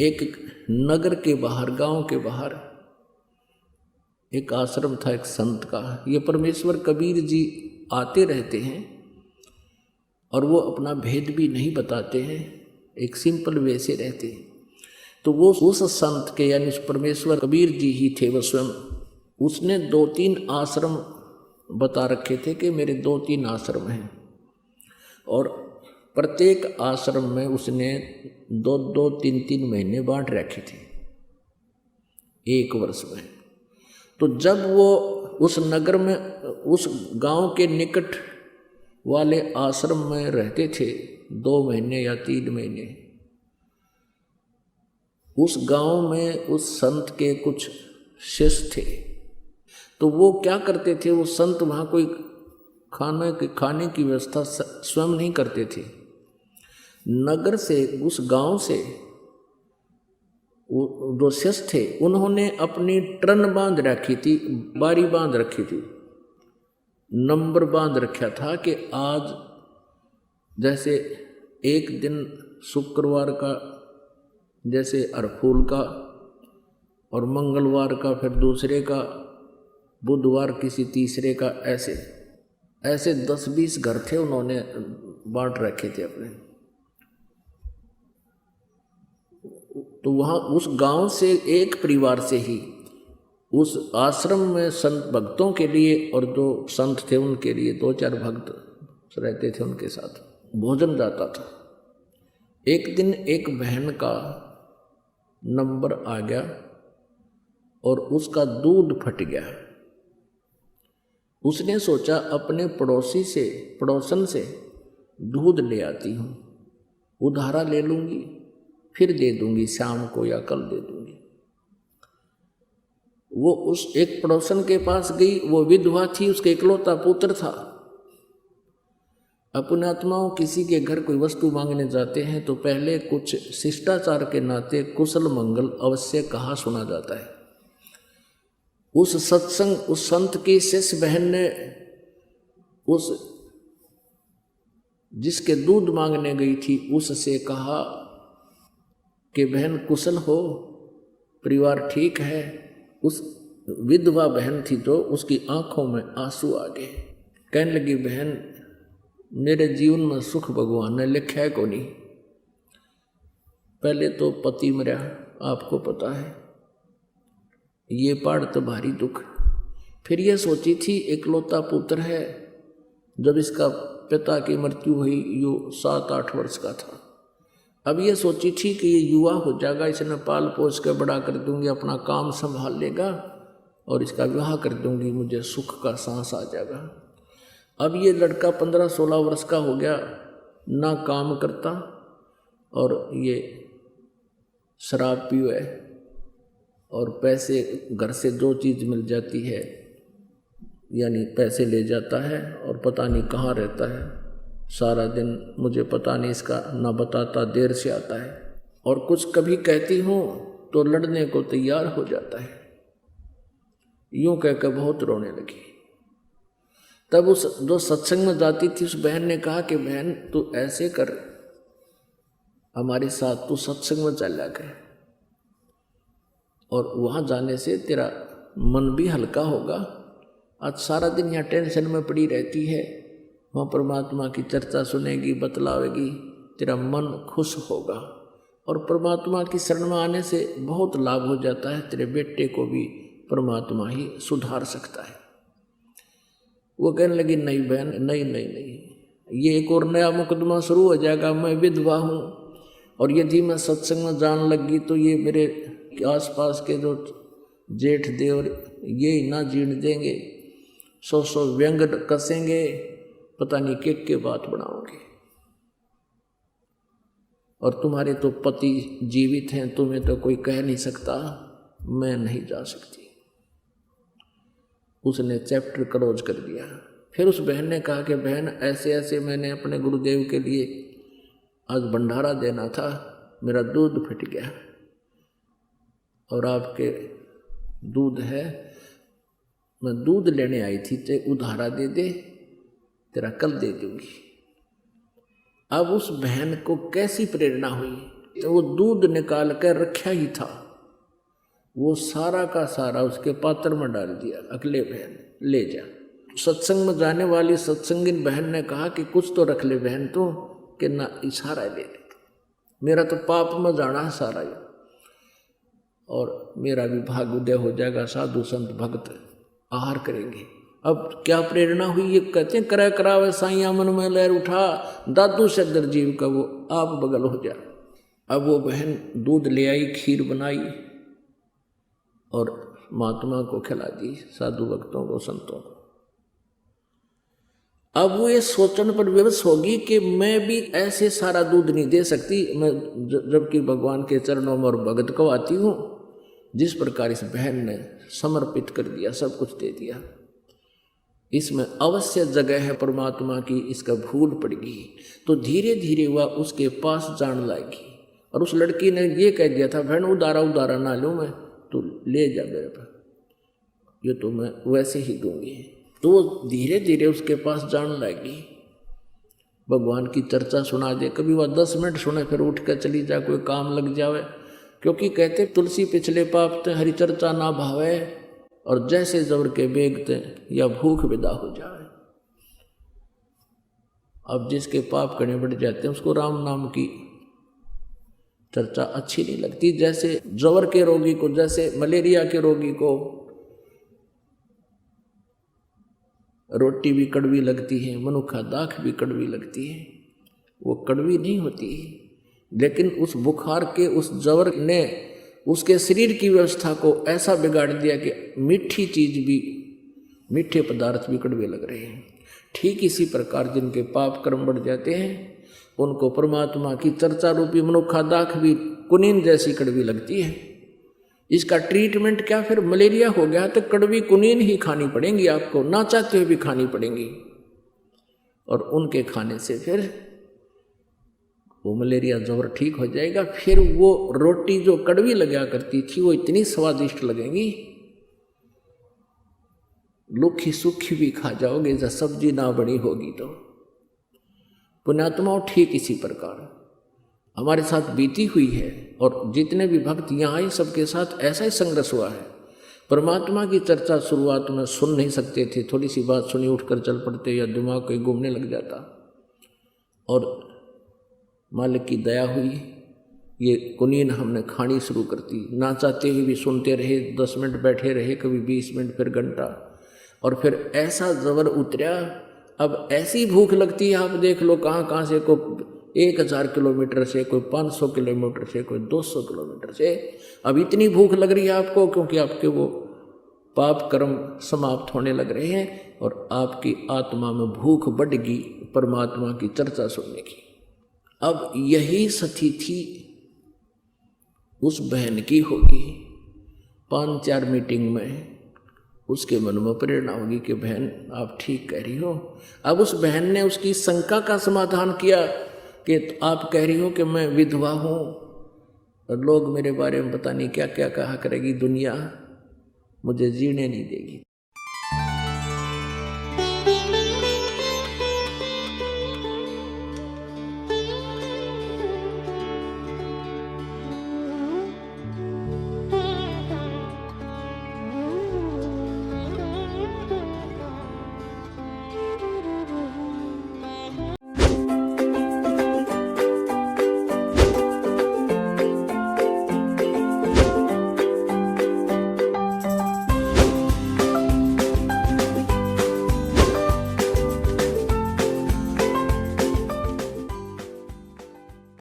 एक नगर के बाहर, गांव के बाहर एक आश्रम था एक संत का। ये परमेश्वर कबीर जी आते रहते हैं और वो अपना भेद भी नहीं बताते हैं, एक सिंपल वे से रहते हैं। तो वो उस संत के यानी परमेश्वर कबीर जी ही थे वो स्वयं। उसने 2-3 आश्रम बता रखे थे कि मेरे 2-3 आश्रम हैं, और प्रत्येक आश्रम में उसने 2-2, 3-3 महीने बांट रखे थे एक वर्ष में। तो जब वो उस नगर में, उस गांव के निकट वाले आश्रम में रहते थे 2 महीने या 3 महीने, उस गांव में उस संत के कुछ शिष्य थे। तो वो क्या करते थे, वो संत वहाँ कोई खाने की व्यवस्था स्वयं नहीं करते थे। नगर से, उस गांव से जो शिष्य थे उन्होंने अपनी ट्रन बांध रखी थी, बारी बांध रखी थी, नंबर बांध रखा था कि आज जैसे एक दिन शुक्रवार का जैसे अरफूल का, और मंगलवार का फिर दूसरे का, बुधवार किसी तीसरे का, ऐसे ऐसे 10-20 घर थे उन्होंने बांट रखे थे अपने। तो वहाँ उस गांव से एक परिवार से ही उस आश्रम में संत भक्तों के लिए, और जो संत थे उनके लिए 2-4 भक्त रहते थे, उनके साथ भोजन जाता था। एक दिन एक बहन का नंबर आ गया और उसका दूध फट गया। उसने सोचा अपने पड़ोसन से दूध ले आती हूँ, उधारा ले लूँगी, फिर दे दूँगी शाम को या कल दे दूँगी। वो उस एक पड़ोसन के पास गई, वो विधवा थी, उसका इकलौता पुत्र था। अपने आत्माओं किसी के घर कोई वस्तु मांगने जाते हैं तो पहले कुछ शिष्टाचार के नाते कुशल मंगल अवश्य कहा सुना जाता है। उस संत की शिष्य बहन ने उस जिसके दूध मांगने गई थी उससे कहा कि बहन कुशल हो, परिवार ठीक है। उस विधवा बहन थी जो, उसकी आंखों में आंसू आ गए। कहने लगी, बहन मेरे जीवन में सुख भगवान ने लिखा है को नहीं। पहले तो पति मरा, आपको पता है, ये पहाड़ तो भारी दुख। फिर ये सोची थी इकलौता पुत्र है, जब इसका पिता की मृत्यु हुई यो 7-8 वर्ष का था। अब ये सोची थी कि ये युवा हो जाएगा, इसे मैं पाल पोस के बड़ा कर दूंगी, अपना काम संभाल लेगा और इसका विवाह कर दूंगी, मुझे सुख का सांस आ जाएगा। अब ये लड़का 15-16 वर्ष का हो गया, ना काम करता और ये शराब पीवे और पैसे घर से जो चीज़ मिल जाती है यानी पैसे ले जाता है और पता नहीं कहाँ रहता है सारा दिन। मुझे पता नहीं इसका, ना बताता, देर से आता है और कुछ कभी कहती हूँ तो लड़ने को तैयार हो जाता है। यूँ कहकर बहुत रोने लगी। तब उस जो सत्संग में जाती थी उस बहन ने कहा कि बहन तू ऐसे कर, हमारे साथ तू सत्संग में चला गए और वहाँ जाने से तेरा मन भी हल्का होगा। आज सारा दिन यहाँ टेंशन में पड़ी रहती है, वहाँ परमात्मा की चर्चा सुनेगी, बतलावेगी, तेरा मन खुश होगा और परमात्मा की शरण में आने से बहुत लाभ हो जाता है। तेरे बेटे को भी परमात्मा ही सुधार सकता है। वो कहने लगी, नहीं बहन, नहीं नहीं नहीं, ये एक और नया मुकदमा शुरू हो जाएगा। मैं विधवा हूँ और यदि मैं सत्संग में जान लगी तो ये मेरे आसपास के जो जेठ देवर ये ही ना जीण देंगे, 100 व्यंग कसेंगे, पता नहीं के बात बनाओगे। और तुम्हारे तो पति जीवित हैं, तुम्हें तो कोई कह नहीं सकता, मैं नहीं जा सकती। उसने चैप्टर क्लोज कर दिया। फिर उस बहन ने कहा कि बहन ऐसे ऐसे मैंने अपने गुरुदेव के लिए आज भंडारा देना था, मेरा दूध फट गया और आपके दूध है, मैं दूध लेने आई थी, ते उधारा दे दे, तेरा कल दे दूंगी। अब उस बहन को कैसी प्रेरणा हुई, तो वो दूध निकाल कर रखा ही था, वो सारा का सारा उसके पात्र में डाल दिया। अगले बहन ले जा। सत्संग में जाने वाली सत्संगिन बहन ने कहा कि कुछ तो रख ले बहन तो, कि ना इशारा ले ले, मेरा तो पाप में जाना है सारा ये, और मेरा भी भाग उदय हो जाएगा, साधु संत भक्त आहार करेंगे। अब क्या प्रेरणा हुई, ये कहते हैं करे करावे साइया मन में लहर उठा, दादू से दर्जीव का वो आप बगल हो जा। अब वो बहन दूध ले आई, खीर बनाई और महात्मा को खिला दी, साधु भक्तों को, संतों को। अब वो ये सोचने पर विवश होगी कि मैं भी ऐसे सारा दूध नहीं दे सकती, मैं जबकि भगवान के चरणों में और भगत को आती हूँ। जिस प्रकार इस बहन ने समर्पित कर दिया, सब कुछ दे दिया, इसमें अवश्य जगह है परमात्मा की, इसका भूल पड़ेगी तो धीरे धीरे वह उसके पास जान लाएगी। और उस लड़की ने ये कह दिया था, बहन उदारा उदारा ना लूँ मैं, तो ले जा मेरे पर, ये तो मैं वैसे ही दूंगी। तो वो धीरे धीरे उसके पास जान लाएगी, भगवान की चर्चा सुना दे, कभी वह 10 मिनट सुने फिर उठ कर चली जाए, कोई काम लग जावे। क्योंकि कहते तुलसी पिछले पाप ते हरि चर्चा ना भावे, और जैसे जबर के बेगते या भूख विदा हो जाए। अब जिसके पाप करने बढ़ जाते हैं उसको राम नाम की चर्चा अच्छी नहीं लगती। जैसे जवर के रोगी को, जैसे मलेरिया के रोगी को रोटी भी कड़वी लगती है, मनुखा दाख भी कड़वी लगती है, वो कड़वी नहीं होती, लेकिन उस बुखार के उस जवर ने उसके शरीर की व्यवस्था को ऐसा बिगाड़ दिया कि मीठी चीज भी, मीठे पदार्थ भी कड़वे लग रहे हैं। ठीक इसी प्रकार जिनके पाप कर्म बढ़ जाते हैं उनको परमात्मा की चर्चा रूपी मनुखा दाख भी कुनीन जैसी कड़वी लगती है। इसका ट्रीटमेंट क्या, फिर मलेरिया हो गया तो कड़वी कुनीन ही खानी पड़ेंगी आपको, ना चाहते हुए भी खानी पड़ेंगी, और उनके खाने से फिर वो मलेरिया जबर ठीक हो जाएगा। फिर वो रोटी जो कड़वी लगा करती थी वो इतनी स्वादिष्ट लगेगी, लुखी सुखी भी खा जाओगे, जब सब्जी ना बनी होगी तो। पुण्यात्माओं ठीक इसी प्रकार हमारे साथ बीती हुई है, और जितने भी भक्त यहाँ आए सबके साथ ऐसा ही संघर्ष हुआ है। परमात्मा की चर्चा शुरुआत में सुन नहीं सकते थे, थोड़ी सी बात सुनी उठकर चल पड़ते या दिमाग कहीं घूमने लग जाता, और मालिक की दया हुई, ये कुनीन हमने खानी शुरू कर दी। ना चाहते हुए भी सुनते रहे, 10 मिनट बैठे रहे, कभी 20 मिनट, फिर घंटा, और फिर ऐसा जबर उतरा। अब ऐसी भूख लगती है, आप देख लो कहाँ कहाँ से, कोई 1000 किलोमीटर से, कोई 500 किलोमीटर से, कोई 200 किलोमीटर से। अब इतनी भूख लग रही है आपको क्योंकि आपके वो पाप कर्म समाप्त होने लग रहे हैं, और आपकी आत्मा में भूख बढ़ेगी परमात्मा की चर्चा सुनने की। अब यही स्थिति उस बहन की होगी। 5-4 मीटिंग में उसके मन में प्रेरणा होगी कि बहन आप ठीक कह रही हो। अब उस बहन ने उसकी शंका का समाधान किया कि आप कह रही हो कि मैं विधवा हूँ और लोग मेरे बारे में पता नहीं क्या क्या कहा करेगी, दुनिया मुझे जीने नहीं देगी।